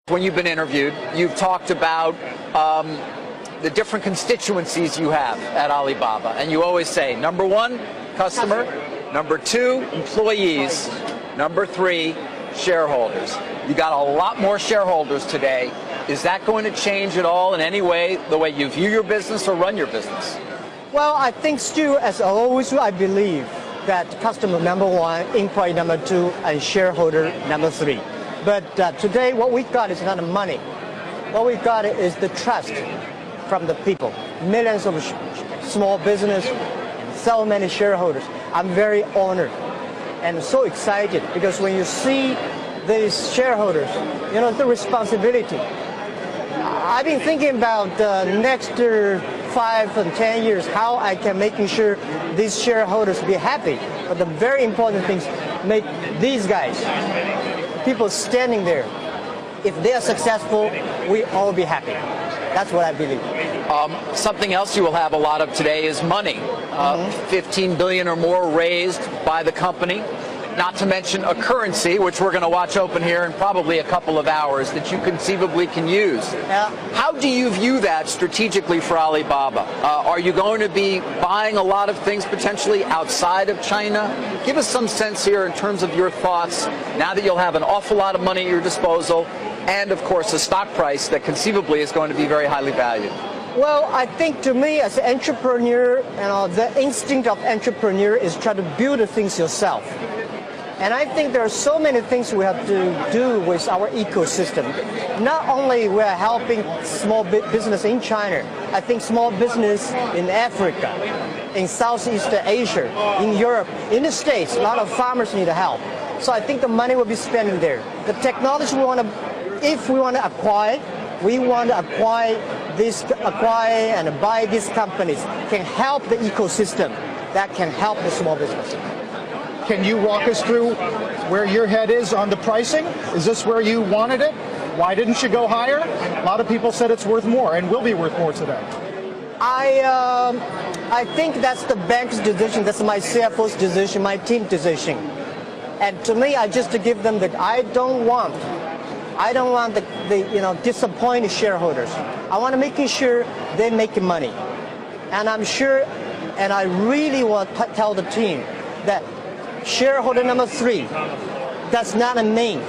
When you've been interviewed, you've talked about the different constituencies you have at Alibaba, and you always say, number one, customer, number two, employees, number three, shareholders. You got a lot more shareholders today. Is that going to change at all in any way, the way you view your business or run your business? Well, I think still, as always, I believe that customer number one, employee number two, and shareholder number three. But today, what we got is not the money. What we got is the trust from the people. Millions of small business, so many shareholders. I'm very honored and so excited because when you see these shareholders, you know, the responsibility. I've been thinking about the next 5 and 10 years, how I can making sure these shareholders be happy. But the very important things, make these guys, people standing there, if they are successful, we all be happy. That's what I believe. Something else you will have a lot of today is money. 15 billion or more raised by the company. Not to mention a currency, which we're going to watch open here in probably a couple of hours, that you conceivably can use. Yeah. How do you view that strategically for Alibaba? Are you going to be buying a lot of things potentially outside of China? Give us some sense here in terms of your thoughts now that you'll have an awful lot of money at your disposal and, of course, a stock price that conceivably is going to be very highly valued. Well, I think to me as an entrepreneur, the instinct of entrepreneur is try to build things yourself. And I think there are so many things we have to do with our ecosystem. Not only we are helping small business in China, I think small business in Africa, in Southeast Asia, in Europe, in the States, a lot of farmers need help. So I think the money will be spent there. The technology if we want to acquire, we want to acquire and buy these companies can help the ecosystem that can help the small business. Can you walk us through where your head is on the pricing? Is this where you wanted it? Why didn't you go higher? A lot of people said it's worth more and will be worth more today. I think that's the bank's decision. That's my CFO's decision, my team decision. And to me, I just to give them I don't want the disappointed shareholders. I want to make sure they're making money. And I'm sure, and I really want to tell the team that shareholder number three, that's not a name.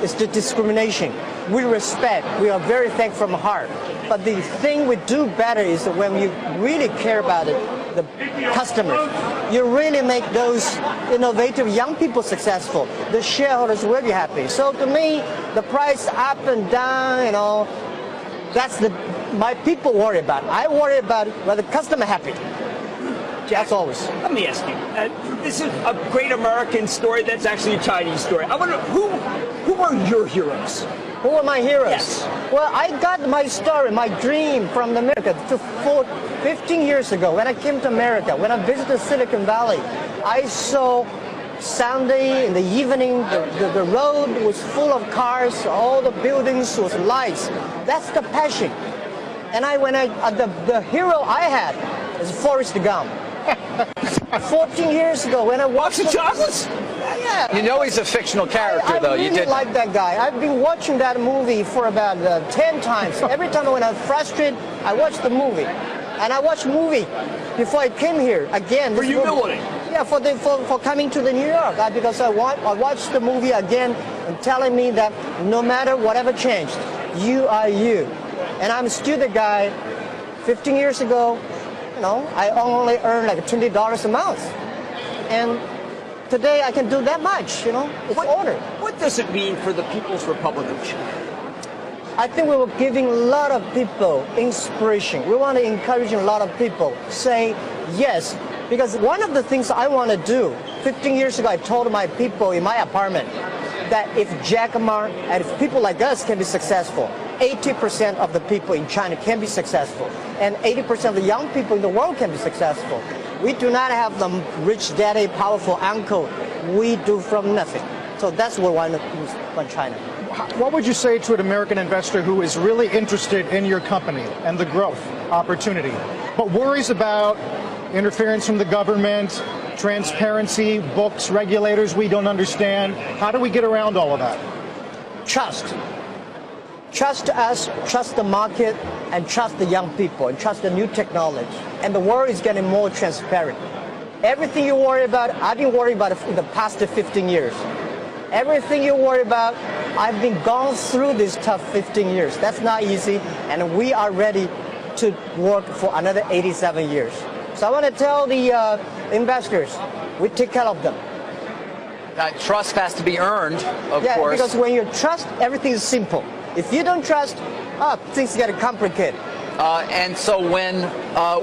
It's the discrimination. We respect. We are very thankful from heart. But the thing we do better is that when you really care about it, the customers, you really make those innovative young people successful. The shareholders will be happy. So to me, the price up and down, that's my people worry about. I worry about whether the customer happy. As always. Let me ask you, this is a great American story that's actually a Chinese story. I wonder, who are your heroes? Who are my heroes? Yes. Well, I got my story, my dream from America 15 years ago when I came to America. When I visited Silicon Valley, I saw Sunday in the evening, the road was full of cars, all the buildings was lights. That's the passion. And the hero I had is Forrest Gump. 14 years ago when I watched the chocolates? Yeah. You know he's a fictional character, though. I really like that guy. I've been watching that movie for about 10 times. Every time when I'm frustrated, I watch the movie. And I watched movie before I came here. Again, for humility. Yeah, for coming to the New York. Because I watched the movie again and telling me that no matter whatever changed, you are you. And I'm still the guy 15 years ago. I only earn like $20 a month. And today I can do that much, It's honor. What does it mean for the People's Republic of China? I think we were giving a lot of people inspiration. We want to encourage a lot of people say yes. Because one of the things I want to do, 15 years ago I told my people in my apartment that if Jack Ma and if people like us can be successful, 80% of the people in China can be successful, and 80% of the young people in the world can be successful. We do not have the rich daddy, powerful uncle. We do from nothing. So that's what we want to do on China. What would you say to an American investor who is really interested in your company and the growth opportunity, but worries about interference from the government, transparency, books, regulators we don't understand? How do we get around all of that? Trust. Trust us, trust the market, and trust the young people, and trust the new technology. And the world is getting more transparent. Everything you worry about, I've been worried about in the past 15 years. Everything you worry about, I've been gone through this tough 15 years. That's not easy, and we are ready to work for another 87 years. So I want to tell the investors, we take care of them. Trust has to be earned, of course. Yeah, because when you trust, everything is simple. If you don't trust, things get complicated. And so when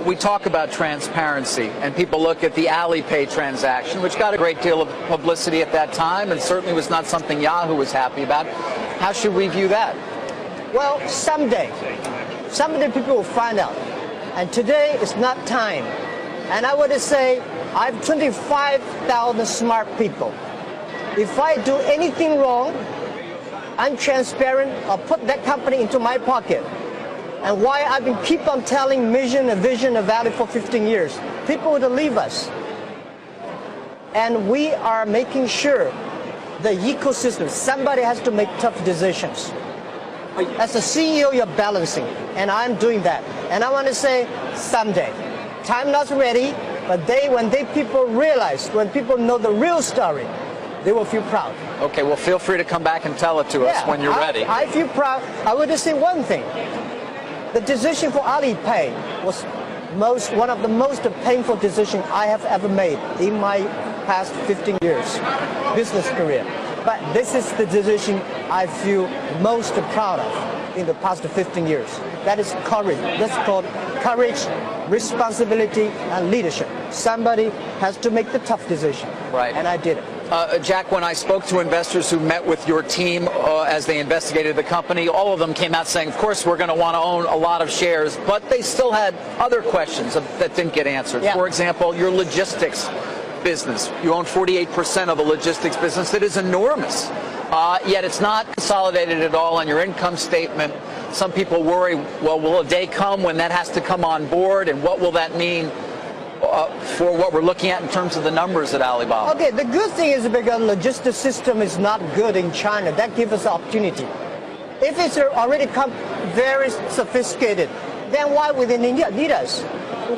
we talk about transparency and people look at the Alipay transaction, which got a great deal of publicity at that time and certainly was not something Yahoo was happy about, how should we view that? Well, someday people will find out. And today is not time. And I would say I have 25,000 smart people. If I do anything wrong, untransparent, I'll put that company into my pocket. And why I've been keep on telling mission, a vision, a value for 15 years. People would leave us. And we are making sure the ecosystem, somebody has to make tough decisions. As a CEO, you're balancing, and I'm doing that. And I want to say, someday, time not ready, but when people realize, when people know the real story, they will feel proud. Okay, well, feel free to come back and tell it to us when you're ready. I feel proud. I would just say one thing. The decision for Alipay was one of the most painful decisions I have ever made in my past 15 years business career. But this is the decision I feel most proud of in the past 15 years. That is courage. That's called courage, responsibility, and leadership. Somebody has to make the tough decision. Right. And I did it. Jack, when I spoke to investors who met with your team as they investigated the company, all of them came out saying, of course, we're going to want to own a lot of shares, but they still had other questions that didn't get answered. Yeah. For example, your logistics business. You own 48% of the logistics business. That is enormous. Yet it's not consolidated at all on your income statement. Some people worry, well, will a day come when that has to come on board, and what will that mean for what we're looking at in terms of the numbers at Alibaba? Okay, the good thing is because the logistics system is not good in China. That gives us opportunity. If it's already very sophisticated, then why would they need us?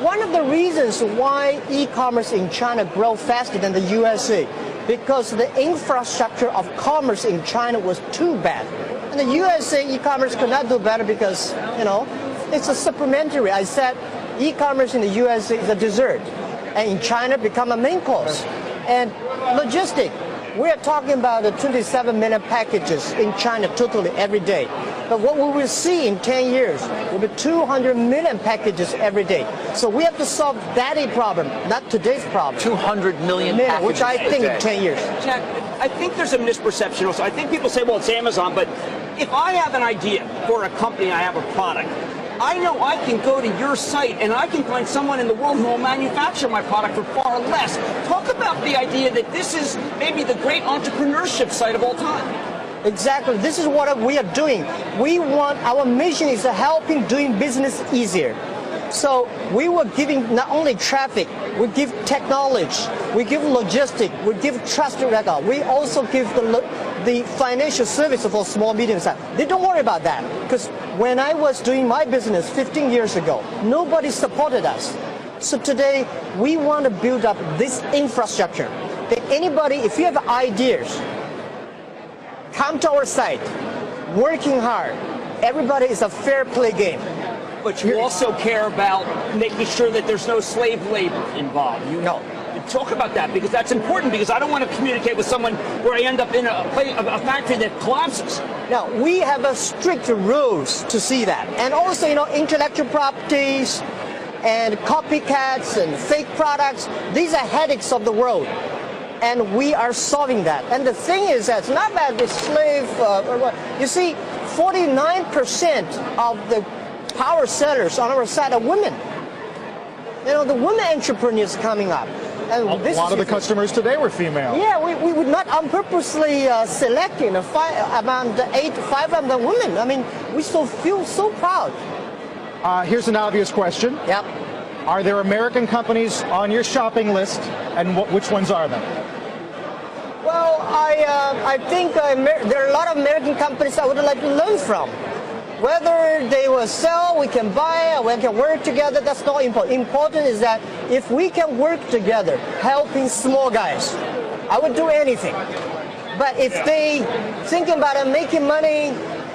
One of the reasons why e-commerce in China grows faster than the USA, because the infrastructure of commerce in China was too bad. And the USA e-commerce could not do better because, it's a supplementary. I said e-commerce in the USA is a dessert, and in China become a main course. And logistic, we are talking about 27 million packages in China totally every day. But what we will see in 10 years will be 200 million packages every day. So we have to solve that problem, not today's problem. 200 million packages which I think in 10 years. Jack, I think there's a misperception also. I think people say, well, it's Amazon, but if I have an idea for a company, I have a product, I know I can go to your site and I can find someone in the world who will manufacture my product for far less. Talk about the idea that this is maybe the great entrepreneurship site of all time. Exactly. This is what we are doing. Our mission is helping doing business easier. So we were giving not only traffic, we give technology, we give logistics, we give trust record. We also give the financial service for small, medium size. They don't worry about that because when I was doing my business 15 years ago, nobody supported us. So today we want to build up this infrastructure that anybody, if you have ideas, come to our site, working hard. Everybody is a fair play game. But you also care about making sure that there's no slave labor involved. Talk about that, because that's important, because I don't want to communicate with someone where I end up in a factory that collapses. Now, we have a strict rules to see that. And also, intellectual properties and copycats and fake products, these are headaches of the world. And we are solving that. And the thing is that it's not about the slave. You see, 49% of the power sellers on our side are women. The women entrepreneurs coming up. And a lot of the customers today were female. Yeah, we would not purposely selecting around 5 of the women. I mean, we feel so proud. Here's an obvious question. Yep. Are there American companies on your shopping list, and which ones are them? Well, I think there are a lot of American companies I would like to learn from. Whether they will sell, we can buy, or we can work together, that's not important. Important is that if we can work together, helping small guys, I would do anything. But if they thinking about it, making money,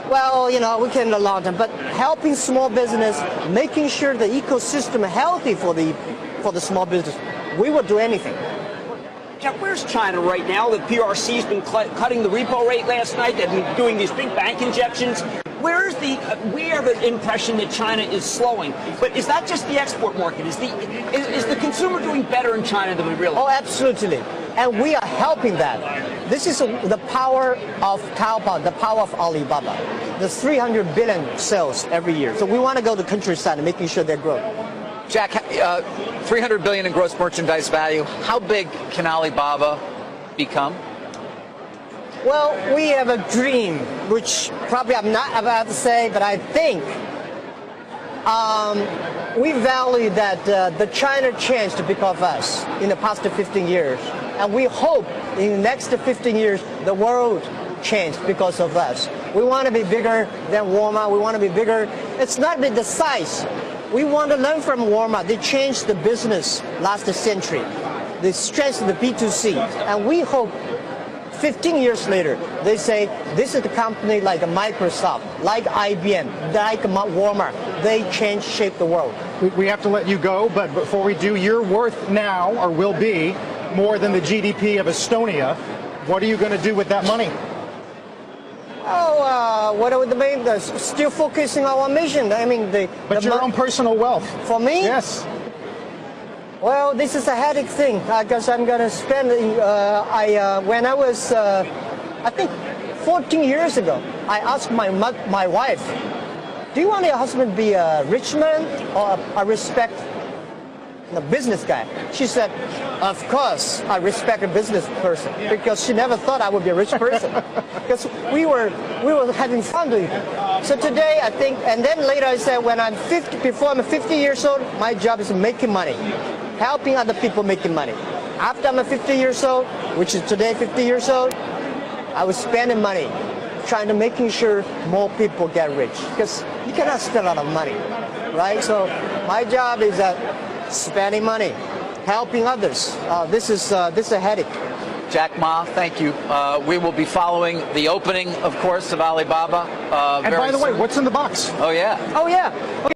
well, we can in the long term. But helping small business, making sure the ecosystem is healthy for the small business, we would do anything. Jack, where's China right now? The PRC's been cutting the repo rate last night. They've been doing these big bank injections. We have an impression that China is slowing, but is that just the export market? Is the consumer doing better in China than we realize? Oh, absolutely. And we are helping that. This is the power of Taobao, the power of Alibaba. The 300 billion sales every year. So we want to go to countryside and making sure they grow. Jack, 300 billion in gross merchandise value. How big can Alibaba become? Well, we have a dream, which probably I'm not about to say, but I think we value that the China changed because of us in the past 15 years. And we hope in the next 15 years, the world changed because of us. We want to be bigger than Walmart. We want to be bigger. It's not the size. We want to learn from Walmart. They changed the business last century. They strengthened the B2C. And we hope 15 years later, they say, this is the company like Microsoft, like IBM, like Walmart. They shape the world. We have to let you go, but before we do, you're worth now, or will be, more than the GDP of Estonia. What are you going to do with that money? Oh, what are the main? Still focusing on our mission. But your own personal wealth. For me? Yes. Well, this is a headache thing because I'm going to spend. When I was, I think, 14 years ago, I asked my wife, "Do you want your husband to be a rich man or a business guy?" She said, "Of course, I respect a business person," because she never thought I would be a rich person. Because we were having fun doing it. So today, I think, and then later I said, when I'm 50, before I'm 50 years old, my job is making money, helping other people making money. After I'm 50 years old, which is today 50 years old, I was spending money, trying to making sure more people get rich. Because you cannot spend a lot of money, right? So my job is spending money, helping others. This is a headache. Jack Ma, thank you. We will be following the opening, of course, of Alibaba. And by the way, what's in the box? Oh, yeah. Oh, yeah.